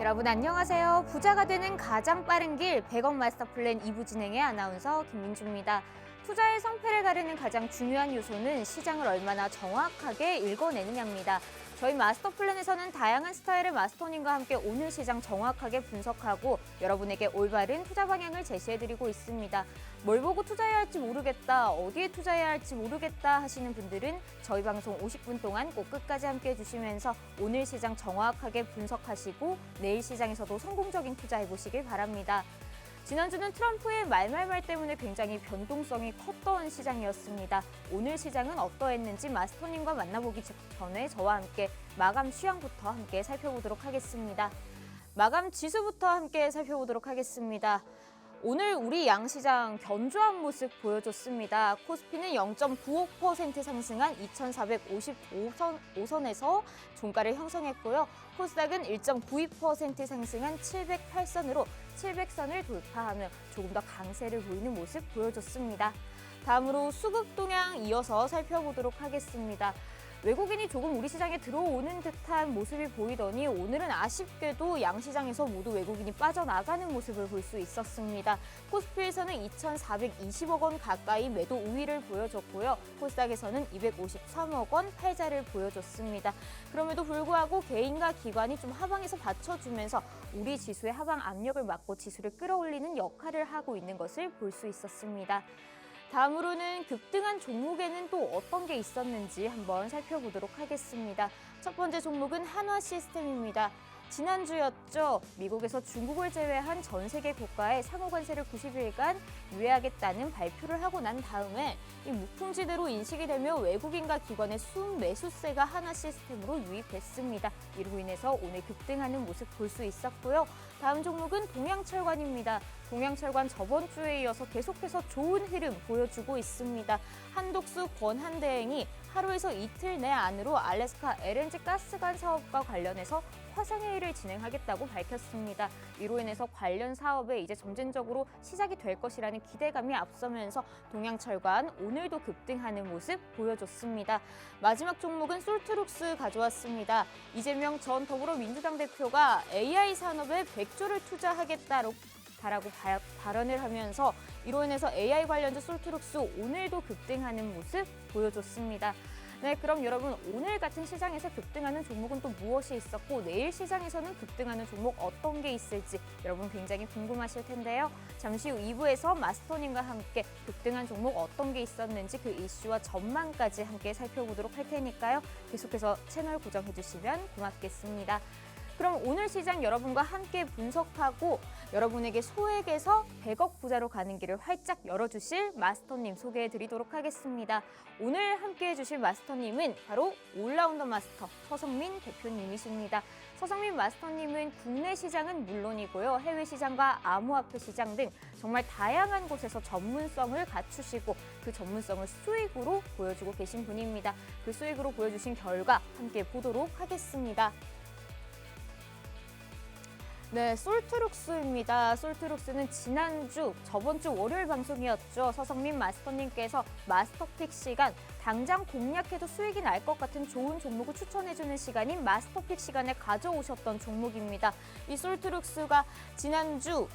여러분 안녕하세요. 부자가 되는 가장 빠른 길 100억 마스터 플랜 2부 진행의 아나운서 김민주입니다. 투자의 성패를 가르는 가장 중요한 요소는 시장을 얼마나 정확하게 읽어내느냐입니다. 저희 마스터 플랜에서는 다양한 스타일의 마스터님과 함께 오늘 시장 정확하게 분석하고 여러분에게 올바른 투자 방향을 제시해드리고 있습니다. 뭘 보고 투자해야 할지 모르겠다, 어디에 투자해야 할지 모르겠다 하시는 분들은 저희 방송 50분 동안 꼭 끝까지 함께 해주시면서 오늘 시장 정확하게 분석하시고 내일 시장에서도 성공적인 투자해보시길 바랍니다. 지난주는 트럼프의 말말말 때문에 굉장히 변동성이 컸던 시장이었습니다. 오늘 시장은 어떠했는지 마스터님과 만나보기 전에 저와 함께 마감 시황부터 함께 살펴보도록 하겠습니다. 마감 지수부터 함께 살펴보도록 하겠습니다. 오늘 우리 양시장 견조한 모습 보여줬습니다. 코스피는 0.95% 상승한 2455선에서 종가를 형성했고요. 코스닥은 1.92% 상승한 708선으로 700선을 돌파하며 조금 더 강세를 보이는 모습 보여줬습니다. 다음으로 수급 동향 이어서 살펴보도록 하겠습니다. 외국인이 조금 우리 시장에 들어오는 듯한 모습이 보이더니 오늘은 아쉽게도 양시장에서 모두 외국인이 빠져나가는 모습을 볼 수 있었습니다. 코스피에서는 2,420억 원 가까이 매도 우위를 보여줬고요. 코스닥에서는 253억 원 팔자를 보여줬습니다. 그럼에도 불구하고 개인과 기관이 좀 하방에서 받쳐주면서 우리 지수의 하방 압력을 막고 지수를 끌어올리는 역할을 하고 있는 것을 볼 수 있었습니다. 다음으로는 급등한 종목에는 또 어떤 게 있었는지 한번 살펴보도록 하겠습니다. 첫 번째 종목은 한화시스템입니다. 지난주였죠. 미국에서 중국을 제외한 전 세계 국가에 상호 관세를 90일간 유예하겠다는 발표를 하고 난 다음에 이 무풍지대로 인식이 되며 외국인과 기관의 순매수세가 한화시스템으로 유입됐습니다. 이로 인해서 오늘 급등하는 모습 볼 수 있었고요. 다음 종목은 동양철관입니다. 동양철관 저번 주에 이어서 계속해서 좋은 흐름 보여주고 있습니다. 한독수 권한대행이 하루에서 이틀 내 안으로 알래스카 LNG 가스관 사업과 관련해서 화상회의를 진행하겠다고 밝혔습니다. 이로 인해서 관련 사업에 이제 점진적으로 시작이 될 것이라는 기대감이 앞서면서 동양철관 오늘도 급등하는 모습 보여줬습니다. 마지막 종목은 솔트룩스 가져왔습니다. 이재명 전 더불어민주당 대표가 AI 산업에 100조를 투자하겠다라고 발언을 하면서 이로 인해서 AI 관련주 솔트룩스 오늘도 급등하는 모습 보여줬습니다. 네, 그럼 여러분 오늘 같은 시장에서 급등하는 종목은 또 무엇이 있었고 내일 시장에서는 급등하는 종목 어떤 게 있을지 여러분 굉장히 궁금하실 텐데요. 잠시 후 2부에서 마스터님과 함께 급등한 종목 어떤 게 있었는지 그 이슈와 전망까지 함께 살펴보도록 할 테니까요. 계속해서 채널 고정해 주시면 고맙겠습니다. 그럼 오늘 시장 여러분과 함께 분석하고 여러분에게 소액에서 100억 부자로 가는 길을 활짝 열어주실 마스터님 소개해드리도록 하겠습니다. 오늘 함께해 주실 마스터님은 바로 올라운더 마스터 서성민 대표님이십니다. 서성민 마스터님은 국내 시장은 물론이고요. 해외 시장과 암호화폐 시장 등 정말 다양한 곳에서 전문성을 갖추시고 그 전문성을 수익으로 보여주고 계신 분입니다. 그 수익으로 보여주신 결과 함께 보도록 하겠습니다. 네, 솔트룩스입니다. 솔트룩스는 저번 주 월요일 방송이었죠. 서성민 마스터님께서 마스터픽 시간, 당장 공략해도 수익이 날 것 같은 좋은 종목을 추천해주는 시간인 마스터픽 시간에 가져오셨던 종목입니다. 이 솔트룩스가 지난주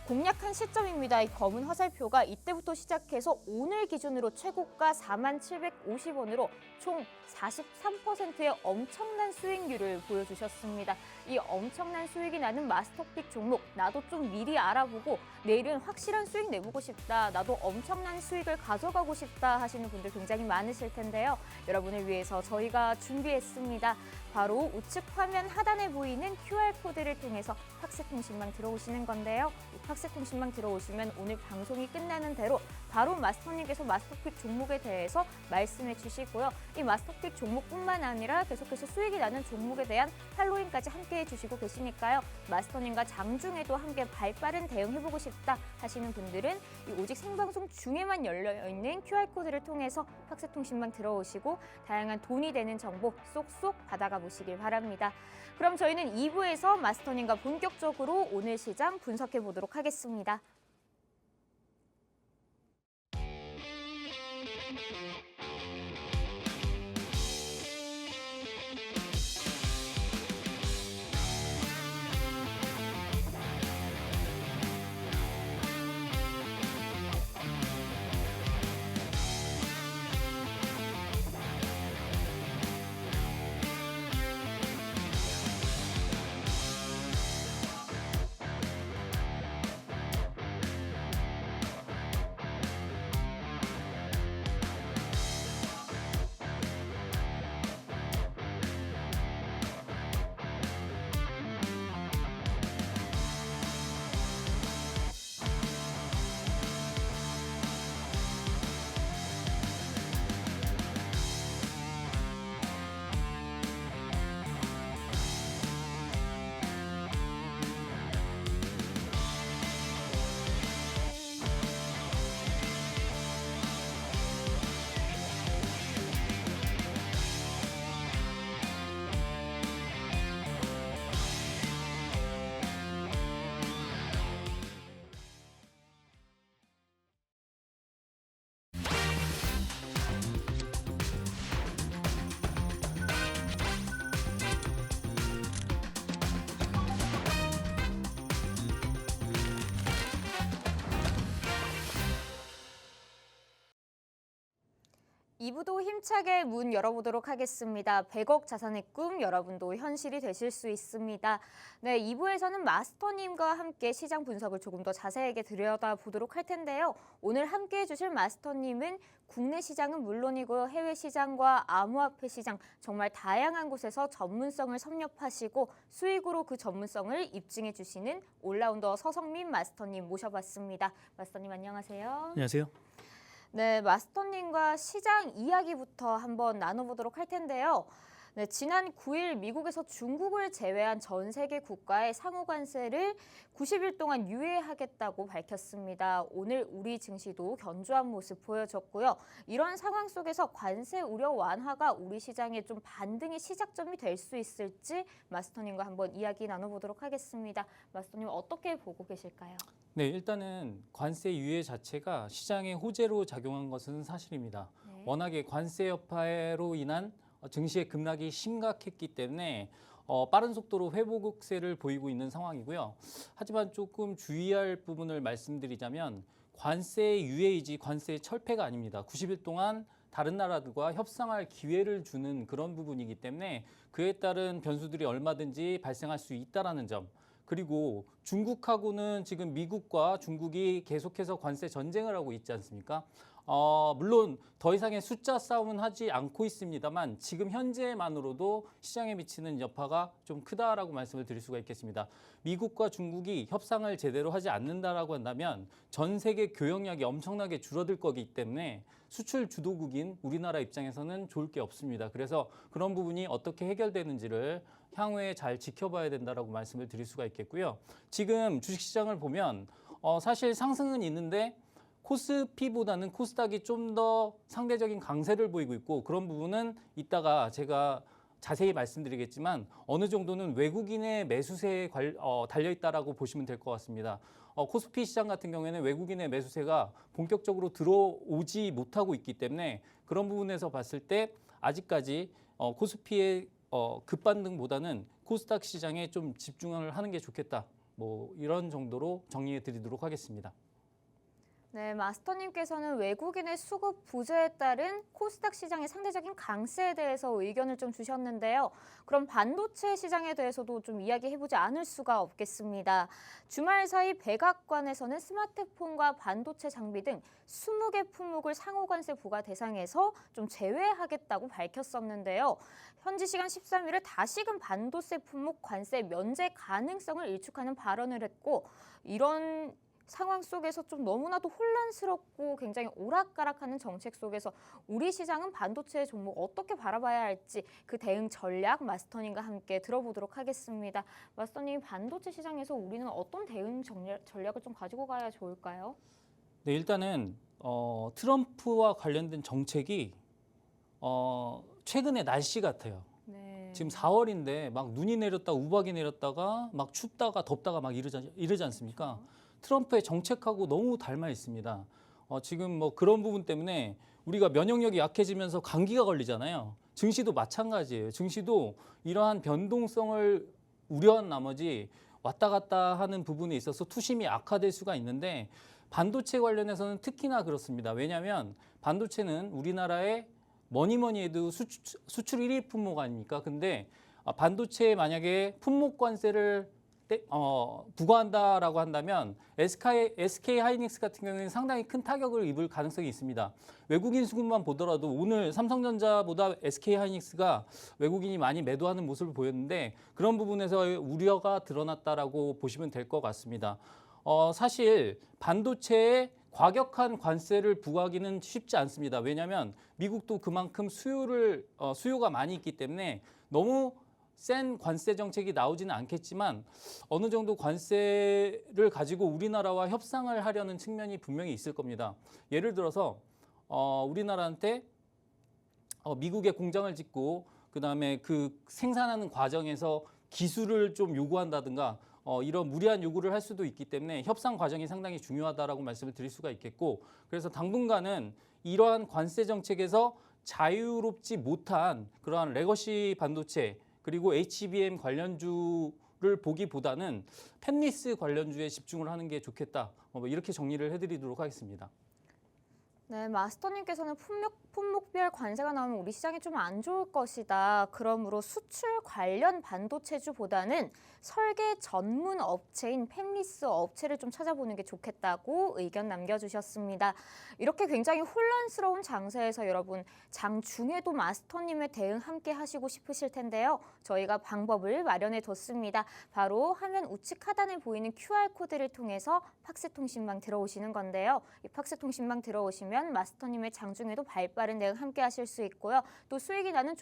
공략한 시점입니다. 이 검은 화살표가 이때부터 시작해서 오늘 기준으로 최고가 4750원으로 총 43%의 엄청난 수익률을 보여주셨습니다. 이 엄청난 수익이 나는 마스터픽 종목 나도 좀 미리 알아보고 내일은 확실한 수익 내보고 싶다. 나도 엄청난 수익을 가져가고 싶다 하시는 분들 굉장히 많으실 텐데요. 여러분을 위해서 저희가 준비했습니다. 바로 우측 화면 하단에 보이는 QR코드를 통해서 팍스통신망 들어오시는 건데요. 팍스통신망 들어오시면 오늘 방송이 끝나는 대로 바로 마스터님께서 마스터픽 종목에 대해서 말씀해 주시고요. 이 마스터픽 종목뿐만 아니라 계속해서 수익이 나는 종목에 대한 팔로잉까지 함께 해주시고 계시니까요. 마스터님과 장중에도 함께 발빠른 대응해보고 싶다 하시는 분들은 이 오직 생방송 중에만 열려있는 QR코드를 통해서 팍스통신망 들어오시고 다양한 돈이 되는 정보 쏙쏙 받아가 보시길 바랍니다. 그럼 저희는 2부에서 마스터님과 본격적으로 오늘 시장 분석해 보도록 하겠습니다. 2부도 힘차게 문 열어보도록 하겠습니다. 100억 자산의 꿈 여러분도 현실이 되실 수 있습니다. 네, 2부에서는 마스터님과 함께 시장 분석을 조금 더 자세하게 들여다보도록 할 텐데요. 오늘 함께해 주실 마스터님은 국내 시장은 물론이고요. 해외 시장과 암호화폐 시장 정말 다양한 곳에서 전문성을 섭렵하시고 수익으로 그 전문성을 입증해 주시는 올라운더 서성민 마스터님 모셔봤습니다. 마스터님 안녕하세요. 안녕하세요. 네, 마스터님과 시장 이야기부터 한번 나눠보도록 할 텐데요. 네, 지난 9일 미국에서 중국을 제외한 전 세계 국가의 상호 관세를 90일 동안 유예하겠다고 밝혔습니다. 오늘 우리 증시도 견조한 모습 보여줬고요. 이런 상황 속에서 관세 우려 완화가 우리 시장에 좀 반등의 시작점이 될 수 있을지 마스터님과 한번 이야기 나눠보도록 하겠습니다. 마스터님 어떻게 보고 계실까요? 네, 일단은 관세 유예 자체가 시장에 호재로 작용한 것은 사실입니다. 네. 워낙에 관세 여파로 인한 증시의 급락이 심각했기 때문에 빠른 속도로 회복세를 보이고 있는 상황이고요. 하지만 조금 주의할 부분을 말씀드리자면 관세 유예이지 관세 철폐가 아닙니다. 90일 동안 다른 나라들과 협상할 기회를 주는 그런 부분이기 때문에 그에 따른 변수들이 얼마든지 발생할 수 있다는 점. 그리고 중국하고는 지금 미국과 중국이 계속해서 관세 전쟁을 하고 있지 않습니까? 물론 더 이상의 숫자 싸움은 하지 않고 있습니다만 지금 현재만으로도 시장에 미치는 여파가 좀 크다라고 말씀을 드릴 수가 있겠습니다. 미국과 중국이 협상을 제대로 하지 않는다라고 한다면 전 세계 교역량이 엄청나게 줄어들 거기 때문에 수출 주도국인 우리나라 입장에서는 좋을 게 없습니다. 그래서 그런 부분이 어떻게 해결되는지를 향후에 잘 지켜봐야 된다라고 말씀을 드릴 수가 있겠고요. 지금 주식시장을 보면 사실 상승은 있는데 코스피보다는 코스닥이 좀 더 상대적인 강세를 보이고 있고 그런 부분은 이따가 제가 자세히 말씀드리겠지만 어느 정도는 외국인의 매수세에 달려있다라고 보시면 될 것 같습니다. 코스피 시장 같은 경우에는 외국인의 매수세가 본격적으로 들어오지 못하고 있기 때문에 그런 부분에서 봤을 때 아직까지 코스피의 급반등보다는 코스닥 시장에 좀 집중을 하는 게 좋겠다. 뭐 이런 정도로 정리해 드리도록 하겠습니다. 네, 마스터님께서는 외국인의 수급 부재에 따른 코스닥 시장의 상대적인 강세에 대해서 의견을 좀 주셨는데요. 그럼 반도체 시장에 대해서도 좀 이야기해보지 않을 수가 없겠습니다. 주말 사이 백악관에서는 스마트폰과 반도체 장비 등 20개 품목을 상호관세 부과 대상에서 좀 제외하겠다고 밝혔었는데요. 현지 시간 13일에 다시금 반도체 품목 관세 면제 가능성을 일축하는 발언을 했고 이런 상황 속에서 좀 너무나도 혼란스럽고 굉장히 오락가락하는 정책 속에서 우리 시장은 반도체 종목 어떻게 바라봐야 할지 그 대응 전략 마스터님과 함께 들어보도록 하겠습니다. 마스터님, 반도체 시장에서 우리는 어떤 대응 전략을 좀 가지고 가야 좋을까요? 네, 일단은 트럼프와 관련된 정책이 최근에 날씨 같아요. 네. 지금 4월인데 막 눈이 내렸다 우박이 내렸다가 막 춥다가 덥다가 막 이러지 않습니까? 트럼프의 정책하고 너무 닮아 있습니다. 지금 뭐 그런 부분 때문에 우리가 면역력이 약해지면서 감기가 걸리잖아요. 증시도 마찬가지예요. 증시도 이러한 변동성을 우려한 나머지 왔다 갔다 하는 부분에 있어서 투심이 악화될 수가 있는데 반도체 관련해서는 특히나 그렇습니다. 왜냐하면 반도체는 우리나라의 뭐니 해도 수출 1위 품목 아닙니까? 근데 반도체에 만약에 품목 관세를 부과한다라고 한다면 SK 하이닉스 같은 경우에는 상당히 큰 타격을 입을 가능성이 있습니다. 외국인 수급만 보더라도 오늘 삼성전자보다 SK 하이닉스가 외국인이 많이 매도하는 모습을 보였는데 그런 부분에서 우려가 드러났다라고 보시면 될 것 같습니다. 사실 반도체에 과격한 관세를 부과하기는 쉽지 않습니다. 왜냐하면 미국도 그만큼 수요가 많이 있기 때문에 너무 센 관세 정책이 나오지는 않겠지만 어느 정도 관세를 가지고 우리나라와 협상을 하려는 측면이 분명히 있을 겁니다. 예를 들어서 우리나라한테 미국에 공장을 짓고 그다음에 그 생산하는 과정에서 기술을 좀 요구한다든가 이런 무리한 요구를 할 수도 있기 때문에 협상 과정이 상당히 중요하다라고 말씀을 드릴 수가 있겠고 그래서 당분간은 이러한 관세 정책에서 자유롭지 못한 그러한 레거시 반도체 그리고 HBM 관련주를 보기보다는 팹리스 관련주에 집중을 하는 게 좋겠다. 이렇게 정리를 해드리도록 하겠습니다. 네, 마스터님께서는 품목별 관세가 나오면 우리 시장이 좀 안 좋을 것이다. 그러므로 수출 관련 반도체주보다는 설계 전문 업체인 팹리스 업체를 좀 찾아보는 게 좋겠다고 의견 남겨주셨습니다. 이렇게 굉장히 혼란스러운 장세에서 여러분 장중에도 마스터님의 대응 함께 하시고 싶으실 텐데요. 저희가 방법을 마련해 뒀습니다. 바로 화면 우측 하단에 보이는 QR코드를 통해서 팍스통신망 들어오시는 건데요. 이 팍스통신망 들어오시면 마스터님의 장중에도 발빠른 대응 함께 하실 수 있고요. 또 수익이 나는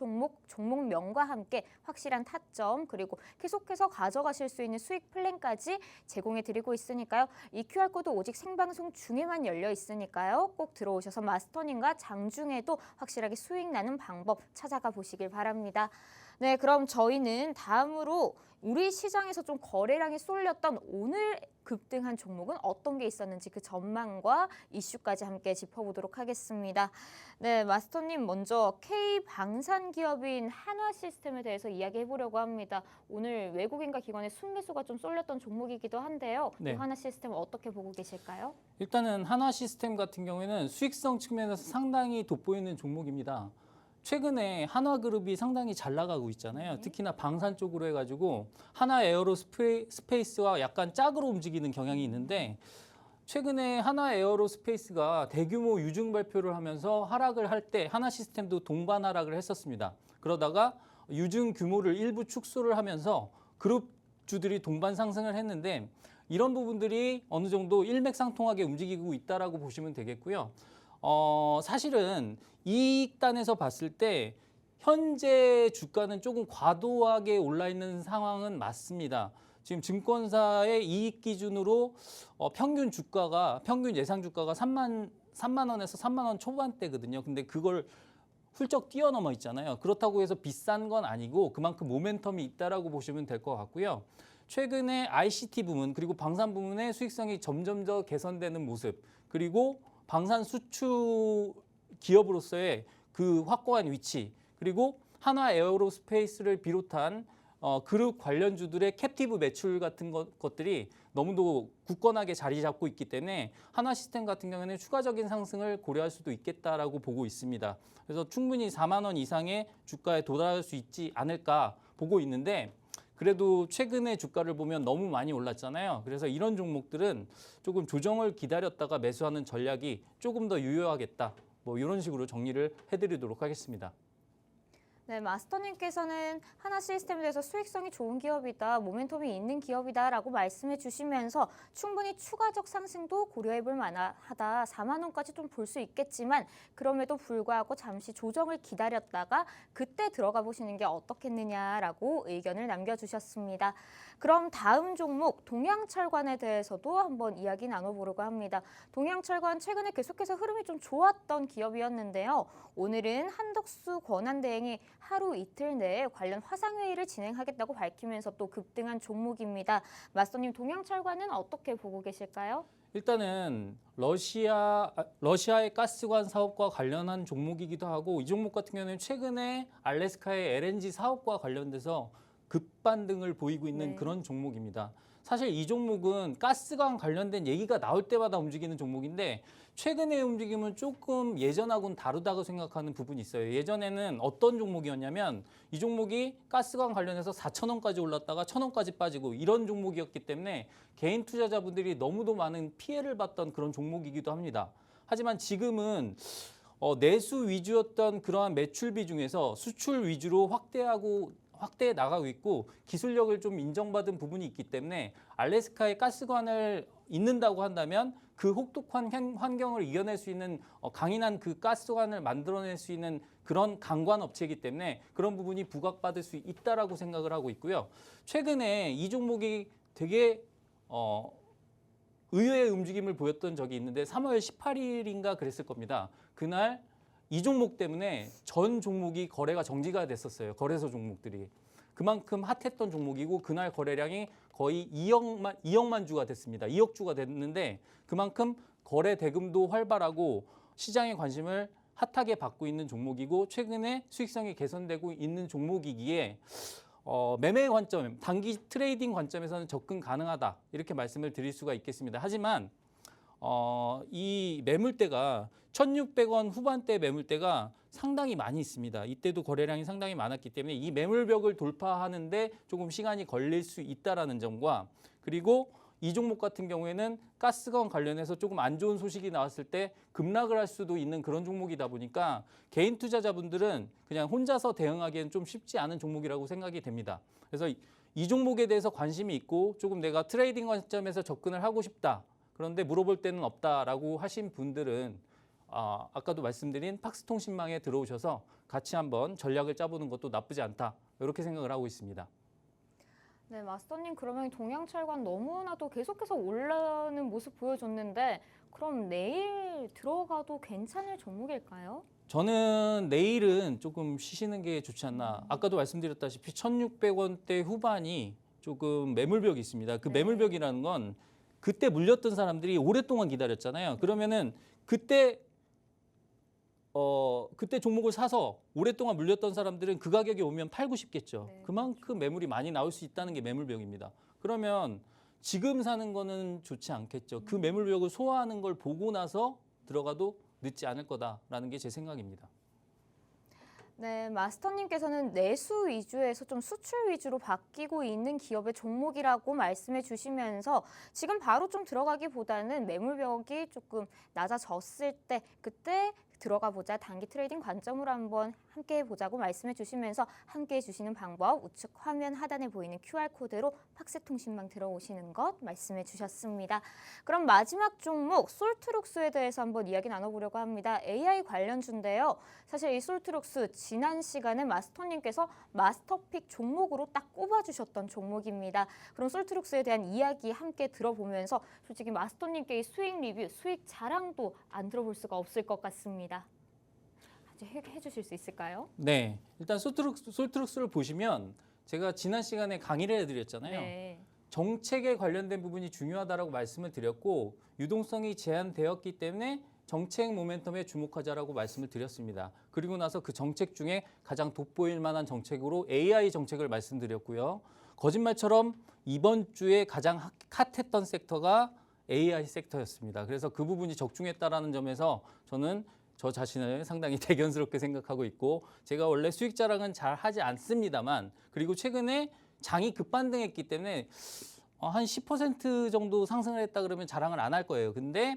종목명과 함께 확실한 타점 그리고 계속해서 가져가실 수 있는 수익 플랜까지 제공해 드리고 있으니까요. 이 QR코드 오직 생방송 중에만 열려 있으니까요. 꼭 들어오셔서 마스터님과 장중에도 확실하게 수익 나는 방법 찾아가 보시길 바랍니다. 네, 그럼 저희는 다음으로 우리 시장에서 좀 거래량이 쏠렸던 오늘 급등한 종목은 어떤 게 있었는지 그 전망과 이슈까지 함께 짚어보도록 하겠습니다. 네, 마스터님 먼저 K방산기업인 한화시스템에 대해서 이야기해보려고 합니다. 오늘 외국인과 기관의 순매수가 좀 쏠렸던 종목이기도 한데요. 네. 이 한화시스템 어떻게 보고 계실까요? 일단은 한화시스템 같은 경우에는 수익성 측면에서 상당히 돋보이는 종목입니다. 최근에 한화그룹이 상당히 잘 나가고 있잖아요. 특히나 방산 쪽으로 해가지고 하나에어로스페이스와 약간 짝으로 움직이는 경향이 있는데 최근에 하나에어로스페이스가 대규모 유증 발표를 하면서 하락을 할 때 하나시스템도 동반 하락을 했었습니다. 그러다가 유증 규모를 일부 축소를 하면서 그룹주들이 동반 상승을 했는데 이런 부분들이 어느 정도 일맥상통하게 움직이고 있다라고 보시면 되겠고요. 사실은 이익단에서 봤을 때 현재 주가는 조금 과도하게 올라 있는 상황은 맞습니다. 지금 증권사의 이익 기준으로 평균 예상 주가가 3만 원에서 3만 원 초반대거든요. 근데 그걸 훌쩍 뛰어넘어 있잖아요. 그렇다고 해서 비싼 건 아니고 그만큼 모멘텀이 있다라고 보시면 될 것 같고요. 최근에 ICT 부문 그리고 방산 부문의 수익성이 점점 더 개선되는 모습 그리고 방산 수출 기업으로서의 그 확고한 위치 그리고 한화 에어로스페이스를 비롯한 그룹 관련주들의 캡티브 매출 같은 것들이 너무도 굳건하게 자리 잡고 있기 때문에 한화 시스템 같은 경우에는 추가적인 상승을 고려할 수도 있겠다라고 보고 있습니다. 그래서 충분히 4만 원 이상의 주가에 도달할 수 있지 않을까 보고 있는데 그래도 최근에 주가를 보면 너무 많이 올랐잖아요. 그래서 이런 종목들은 조금 조정을 기다렸다가 매수하는 전략이 조금 더 유효하겠다. 뭐 이런 식으로 정리를 해드리도록 하겠습니다. 네, 마스터님께서는 하나시스템에 대해서 수익성이 좋은 기업이다, 모멘텀이 있는 기업이다라고 말씀해 주시면서 충분히 추가적 상승도 고려해 볼 만하다. 4만 원까지 좀 볼 수 있겠지만 그럼에도 불구하고 잠시 조정을 기다렸다가 그때 들어가 보시는 게 어떻겠느냐라고 의견을 남겨주셨습니다. 그럼 다음 종목 동양철관에 대해서도 한번 이야기 나눠보려고 합니다. 동양철관 최근에 계속해서 흐름이 좀 좋았던 기업이었는데요. 오늘은 한덕수 권한대행이 하루 이틀 내에 관련 화상회의를 진행하겠다고 밝히면서 또 급등한 종목입니다. 마스터님 동양철관은 어떻게 보고 계실까요? 일단은 러시아의 가스관 사업과 관련한 종목이기도 하고 이 종목 같은 경우는 최근에 알래스카의 LNG 사업과 관련돼서 급반등을 보이고 있는 네. 그런 종목입니다. 사실 이 종목은 가스관 관련된 얘기가 나올 때마다 움직이는 종목인데 최근의 움직임은 조금 예전하고는 다르다고 생각하는 부분이 있어요. 예전에는 어떤 종목이었냐면 이 종목이 가스관 관련해서 4,000원까지 올랐다가 1,000원까지 빠지고 이런 종목이었기 때문에 개인 투자자분들이 너무도 많은 피해를 봤던 그런 종목이기도 합니다. 하지만 지금은 내수 위주였던 그러한 매출비 중에서 수출 위주로 확대해 나가고 있고 기술력을 좀 인정받은 부분이 있기 때문에 알래스카의 가스관을 잇는다고 한다면 그 혹독한 환경을 이겨낼 수 있는 강인한 그 가스관을 만들어낼 수 있는 그런 강관 업체이기 때문에 그런 부분이 부각받을 수 있다라고 생각을 하고 있고요. 최근에 이 종목이 되게 의외의 움직임을 보였던 적이 있는데 3월 18일인가 그랬을 겁니다. 그날 이 종목 때문에 전 종목이 거래가 정지가 됐었어요. 거래소 종목들이. 그만큼 핫했던 종목이고 그날 거래량이 거의 2억만 주가 됐습니다. 2억 주가 됐는데 그만큼 거래 대금도 활발하고 시장의 관심을 핫하게 받고 있는 종목이고 최근에 수익성이 개선되고 있는 종목이기에 매매 관점, 단기 트레이딩 관점에서는 접근 가능하다 이렇게 말씀을 드릴 수가 있겠습니다. 하지만 이 매물대가 1,600원 후반대 매물대가 상당히 많이 있습니다. 이때도 거래량이 상당히 많았기 때문에 이 매물벽을 돌파하는데 조금 시간이 걸릴 수 있다라는 점과 그리고 이 종목 같은 경우에는 가스건 관련해서 조금 안 좋은 소식이 나왔을 때 급락을 할 수도 있는 그런 종목이다 보니까 개인 투자자분들은 그냥 혼자서 대응하기엔 좀 쉽지 않은 종목이라고 생각이 됩니다. 그래서 이 종목에 대해서 관심이 있고 조금 내가 트레이딩 관점에서 접근을 하고 싶다. 그런데 물어볼 때는 없다라고 하신 분들은 아까도 말씀드린 팍스통신망에 들어오셔서 같이 한번 전략을 짜보는 것도 나쁘지 않다. 이렇게 생각을 하고 있습니다. 네, 마스터님 그러면 동양철관 너무나도 계속해서 올라오는 모습 보여줬는데 그럼 내일 들어가도 괜찮을 종목일까요? 저는 내일은 조금 쉬시는 게 좋지 않나. 아까도 말씀드렸다시피 1,600원대 후반이 조금 매물벽이 있습니다. 그 네. 매물벽이라는 건 그때 물렸던 사람들이 오랫동안 기다렸잖아요. 그러면은 그때 종목을 사서 오랫동안 물렸던 사람들은 그 가격에 오면 팔고 싶겠죠. 네, 그만큼 매물이 많이 나올 수 있다는 게 매물벽입니다. 그러면 지금 사는 거는 좋지 않겠죠. 그 매물벽을 소화하는 걸 보고 나서 들어가도 늦지 않을 거다라는 게 제 생각입니다. 네, 마스터님께서는 내수 위주에서 좀 수출 위주로 바뀌고 있는 기업의 종목이라고 말씀해 주시면서 지금 바로 좀 들어가기보다는 매물벽이 조금 낮아졌을 때 그때 들어가 보자 단기 트레이딩 관점으로 한번 함께 해보자고 말씀해 주시면서 함께 해주시는 방법 우측 화면 하단에 보이는 QR코드로 팍스통신망 들어오시는 것 말씀해 주셨습니다. 그럼 마지막 종목 솔트룩스에 대해서 한번 이야기 나눠보려고 합니다. AI 관련주인데요. 사실 이 솔트룩스 지난 시간에 마스터님께서 마스터픽 종목으로 딱 꼽아주셨던 종목입니다. 그럼 솔트룩스에 대한 이야기 함께 들어보면서 솔직히 마스터님께 이 수익 리뷰, 수익 자랑도 안 들어볼 수가 없을 것 같습니다. 해주실 수 있을까요? 네, 일단 솔트룩스를 보시면 제가 지난 시간에 강의를 해드렸잖아요. 네. 정책에 관련된 부분이 중요하다라고 말씀을 드렸고 유동성이 제한되었기 때문에 정책 모멘텀에 주목하자라고 말씀을 드렸습니다. 그리고 나서 그 정책 중에 가장 돋보일 만한 정책으로 AI 정책을 말씀드렸고요. 거짓말처럼 이번 주에 가장 핫했던 섹터가 AI 섹터였습니다. 그래서 그 부분이 적중했다라는 점에서 저는 저 자신을 상당히 대견스럽게 생각하고 있고 제가 원래 수익 자랑은 잘 하지 않습니다만 그리고 최근에 장이 급반등했기 때문에 한 10% 정도 상승을 했다 그러면 자랑을 안 할 거예요. 근데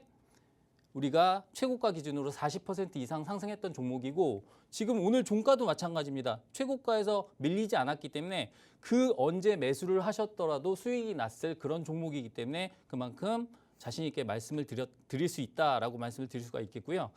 우리가 최고가 기준으로 40% 이상 상승했던 종목이고 지금 오늘 종가도 마찬가지입니다. 최고가에서 밀리지 않았기 때문에 그 언제 매수를 하셨더라도 수익이 났을 그런 종목이기 때문에 그만큼 자신 있게 말씀을 드릴 수 있다라고 말씀을 드릴 수가 있겠고요.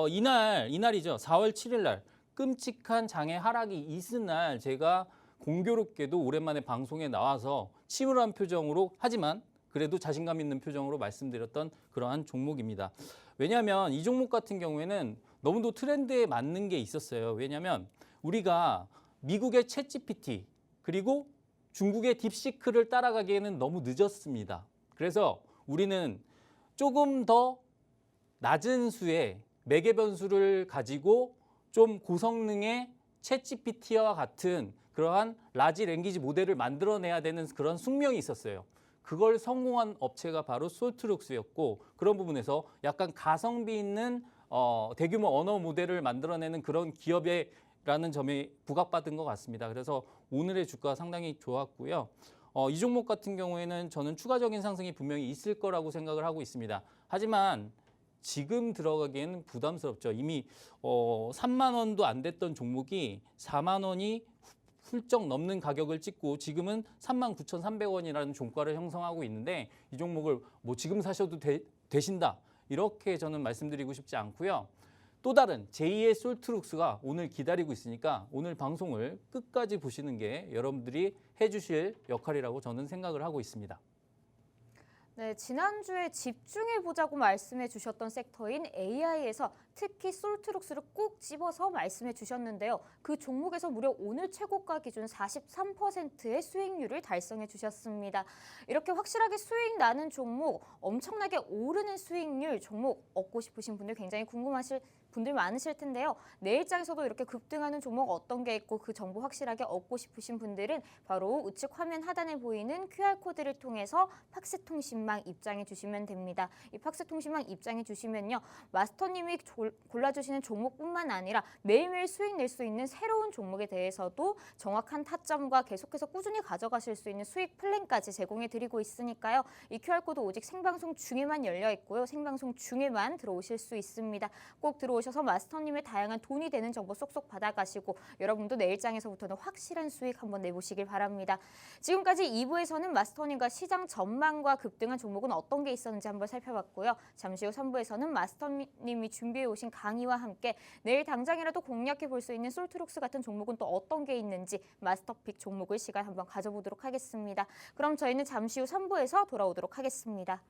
이날이죠. 4월 7일 날 끔찍한 장의 하락이 있은 날 제가 공교롭게도 오랜만에 방송에 나와서 침울한 표정으로 하지만 그래도 자신감 있는 표정으로 말씀드렸던 그러한 종목입니다. 왜냐하면 이 종목 같은 경우에는 너무도 트렌드에 맞는 게 있었어요. 왜냐하면 우리가 미국의 챗GPT 그리고 중국의 딥시크를 따라가기에는 너무 늦었습니다. 그래서 우리는 조금 더 낮은 수의 매개 변수를 가지고 좀 고성능의 챗GPT와 같은 그러한 라지 랭귀지 모델을 만들어내야 되는 그런 숙명이 있었어요. 그걸 성공한 업체가 바로 솔트룩스였고 그런 부분에서 약간 가성비 있는 대규모 언어 모델을 만들어내는 그런 기업이라는 점이 부각받은 것 같습니다. 그래서 오늘의 주가 상당히 좋았고요. 이 종목 같은 경우에는 저는 추가적인 상승이 분명히 있을 거라고 생각을 하고 있습니다. 하지만 지금 들어가기에는 부담스럽죠. 이미 3만 원도 안 됐던 종목이 4만 원이 훌쩍 넘는 가격을 찍고 지금은 39,300원이라는 종가를 형성하고 있는데 이 종목을 뭐 지금 사셔도 되신다. 이렇게 저는 말씀드리고 싶지 않고요. 또 다른 제2의 솔트룩스가 오늘 기다리고 있으니까 오늘 방송을 끝까지 보시는 게 여러분들이 해주실 역할이라고 저는 생각을 하고 있습니다. 네, 지난주에 집중해보자고 말씀해 주셨던 섹터인 AI에서 특히 솔트룩스를 꼭 집어서 말씀해 주셨는데요. 그 종목에서 무려 오늘 최고가 기준 43%의 수익률을 달성해 주셨습니다. 이렇게 확실하게 수익 나는 종목, 엄청나게 오르는 수익률 종목 얻고 싶으신 분들 굉장히 궁금하실 분들 많으실 텐데요. 내일장에서도 이렇게 급등하는 종목 어떤 게 있고 그 정보 확실하게 얻고 싶으신 분들은 바로 우측 화면 하단에 보이는 QR코드를 통해서 팍스통신망 입장해 주시면 됩니다. 이 팍스통신망 입장해 주시면요. 마스터님이 골라주시는 종목뿐만 아니라 매일매일 수익 낼 수 있는 새로운 종목에 대해서도 정확한 타점과 계속해서 꾸준히 가져가실 수 있는 수익 플랜까지 제공해 드리고 있으니까요. 이 QR코드 오직 생방송 중에만 열려 있고요. 생방송 중에만 들어오실 수 있습니다. 꼭 들어오셔서 마스터님의 다양한 돈이 되는 정보 쏙쏙 받아가시고 여러분도 내일장에서부터는 확실한 수익 한번 내보시길 바랍니다. 지금까지 2부에서는 마스터님과 시장 전망과 급등한 종목은 어떤 게 있었는지 한번 살펴봤고요. 잠시 후 3부에서는 마스터님이 준비해 오신 강의와 함께 내일 당장이라도 공략해 볼 수 있는 솔트룩스 같은 종목은 또 어떤 게 있는지 마스터픽 종목을 시간 한번 가져보도록 하겠습니다. 그럼 저희는 잠시 후 3부에서 돌아오도록 하겠습니다.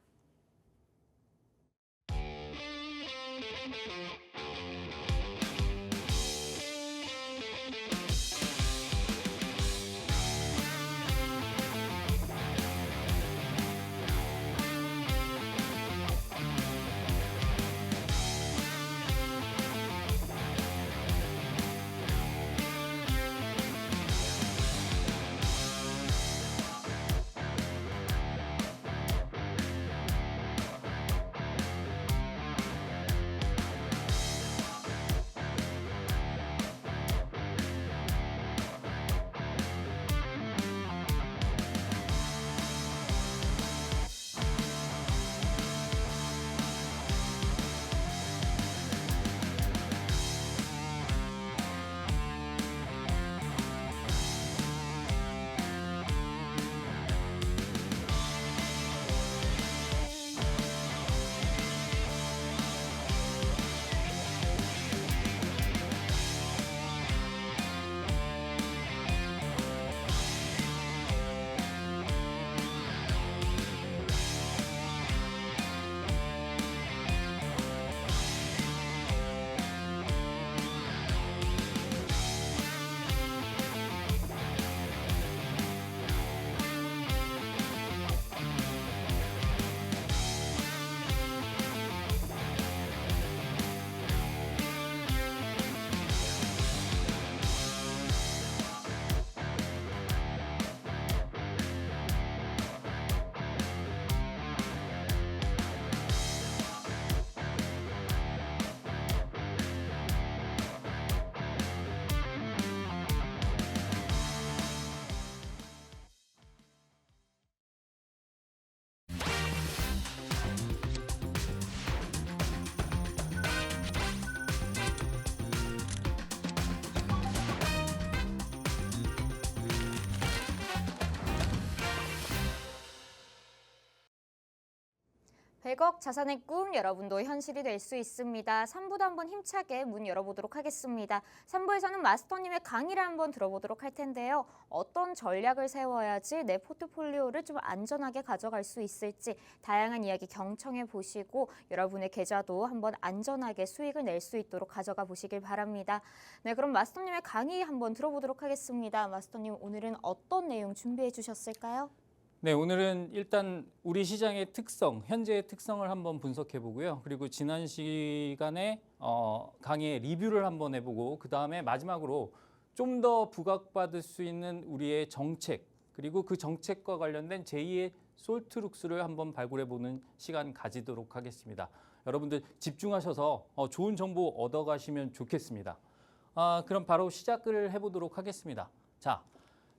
백억 자산의 꿈 여러분도 현실이 될 수 있습니다. 3부도 한번 힘차게 문 열어보도록 하겠습니다. 3부에서는 마스터님의 강의를 한번 들어보도록 할 텐데요. 어떤 전략을 세워야지 내 포트폴리오를 좀 안전하게 가져갈 수 있을지 다양한 이야기 경청해 보시고 여러분의 계좌도 한번 안전하게 수익을 낼 수 있도록 가져가 보시길 바랍니다. 네, 그럼 마스터님의 강의 한번 들어보도록 하겠습니다. 마스터님 오늘은 어떤 내용 준비해 주셨을까요? 네, 오늘은 일단 우리 시장의 특성, 현재의 특성을 한번 분석해 보고요. 그리고 지난 시간에 강의의 리뷰를 한번 해보고 그 다음에 마지막으로 좀 더 부각받을 수 있는 우리의 정책, 그리고 그 정책과 관련된 제2의 솔트룩스를 한번 발굴해 보는 시간 가지도록 하겠습니다. 여러분들 집중하셔서 좋은 정보 얻어가시면 좋겠습니다. 그럼 바로 시작을 해보도록 하겠습니다. 자,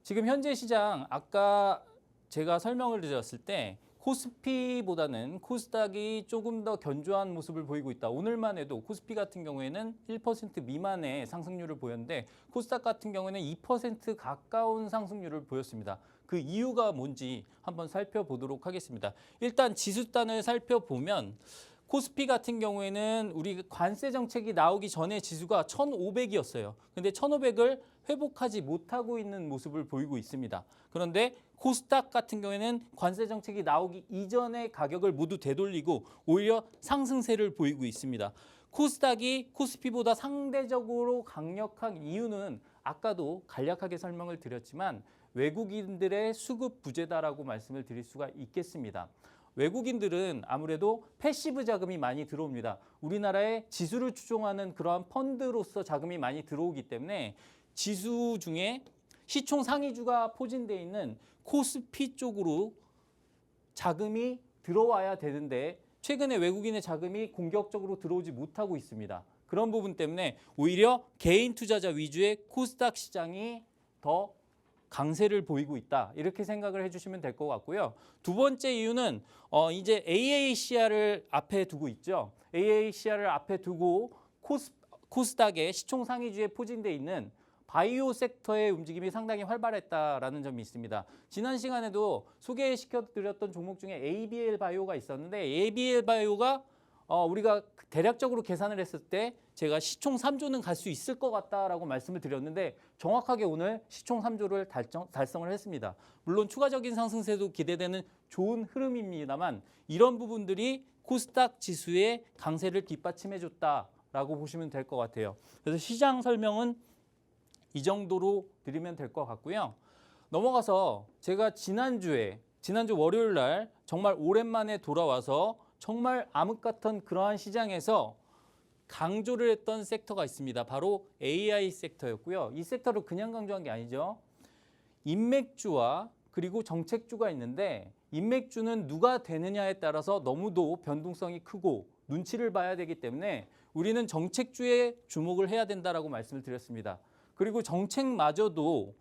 지금 현재 시장 아까 제가 설명을 드렸을 때 코스피보다는 코스닥이 조금 더 견조한 모습을 보이고 있다. 오늘만 해도 코스피 같은 경우에는 1% 미만의 상승률을 보였는데 코스닥 같은 경우에는 2% 가까운 상승률을 보였습니다. 그 이유가 뭔지 한번 살펴보도록 하겠습니다. 일단 지수단을 살펴보면 코스피 같은 경우에는 우리 관세 정책이 나오기 전에 지수가 1,500이었어요. 근데 1,500을 회복하지 못하고 있는 모습을 보이고 있습니다. 그런데 코스닥 같은 경우에는 관세 정책이 나오기 이전의 가격을 모두 되돌리고 오히려 상승세를 보이고 있습니다. 코스닥이 코스피보다 상대적으로 강력한 이유는 아까도 간략하게 설명을 드렸지만 외국인들의 수급 부재다라고 말씀을 드릴 수가 있겠습니다. 외국인들은 아무래도 패시브 자금이 많이 들어옵니다. 우리나라에 지수를 추종하는 그러한 펀드로서 자금이 많이 들어오기 때문에 지수 중에 시총 상위주가 포진되어 있는 코스피 쪽으로 자금이 들어와야 되는데 최근에 외국인의 자금이 공격적으로 들어오지 못하고 있습니다. 그런 부분 때문에 오히려 개인 투자자 위주의 코스닥 시장이 더 강세를 보이고 있다. 이렇게 생각을 해주시면 될 것 같고요. 두 번째 이유는 이제 AACR을 앞에 두고 있죠. AACR을 앞에 두고 코스닥의 시총 상위주에 포진되어 있는 바이오 섹터의 움직임이 상당히 활발했다라는 점이 있습니다. 지난 시간에도 소개시켜드렸던 종목 중에 ABL 바이오가 있었는데 ABL 바이오가 우리가 대략적으로 계산을 했을 때 제가 시총 3조는 갈 수 있을 것 같다라고 말씀을 드렸는데 정확하게 오늘 시총 3조를 달성을 했습니다. 물론 추가적인 상승세도 기대되는 좋은 흐름입니다만 이런 부분들이 코스닥 지수의 강세를 뒷받침해줬다라고 보시면 될 것 같아요. 그래서 시장 설명은 이 정도로 드리면 될 것 같고요. 넘어가서 제가 지난주 월요일 날 정말 오랜만에 돌아와서 정말 암흑 같은 그러한 시장에서 강조를 했던 섹터가 있습니다. 바로 AI 섹터였고요. 이 섹터를 그냥 강조한 게 아니죠. 인맥주와 그리고 정책주가 있는데 인맥주는 누가 되느냐에 따라서 너무도 변동성이 크고 눈치를 봐야 되기 때문에 우리는 정책주에 주목을 해야 된다라고 말씀을 드렸습니다. 그리고 정책마저도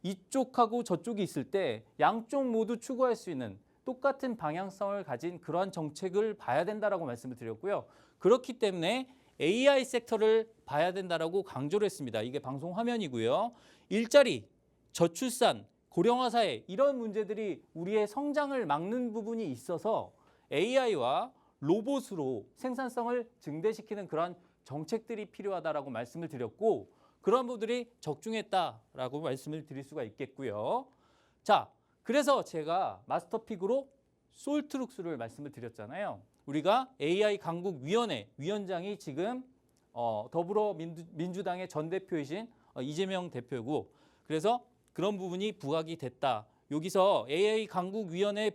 이쪽하고 저쪽이 있을 때 양쪽 모두 추구할 수 있는 똑같은 방향성을 가진 그러한 정책을 봐야 된다라고 말씀을 드렸고요. 그렇기 때문에 AI 섹터를 봐야 된다라고 강조를 했습니다. 이게 방송 화면이고요. 일자리, 저출산, 고령화 사회 이런 문제들이 우리의 성장을 막는 부분이 있어서 AI와 로봇으로 생산성을 증대시키는 그러한 정책들이 필요하다라고 말씀을 드렸고 그런 부분들이 적중했다라고 말씀을 드릴 수가 있겠고요. 자, 그래서 제가 마스터픽으로 솔트룩스를 말씀을 드렸잖아요. 우리가 AI 강국위원회 위원장이 지금 더불어민주당의 전 대표이신 이재명 대표고 그래서 그런 부분이 부각이 됐다. 여기서 AI 강국위원회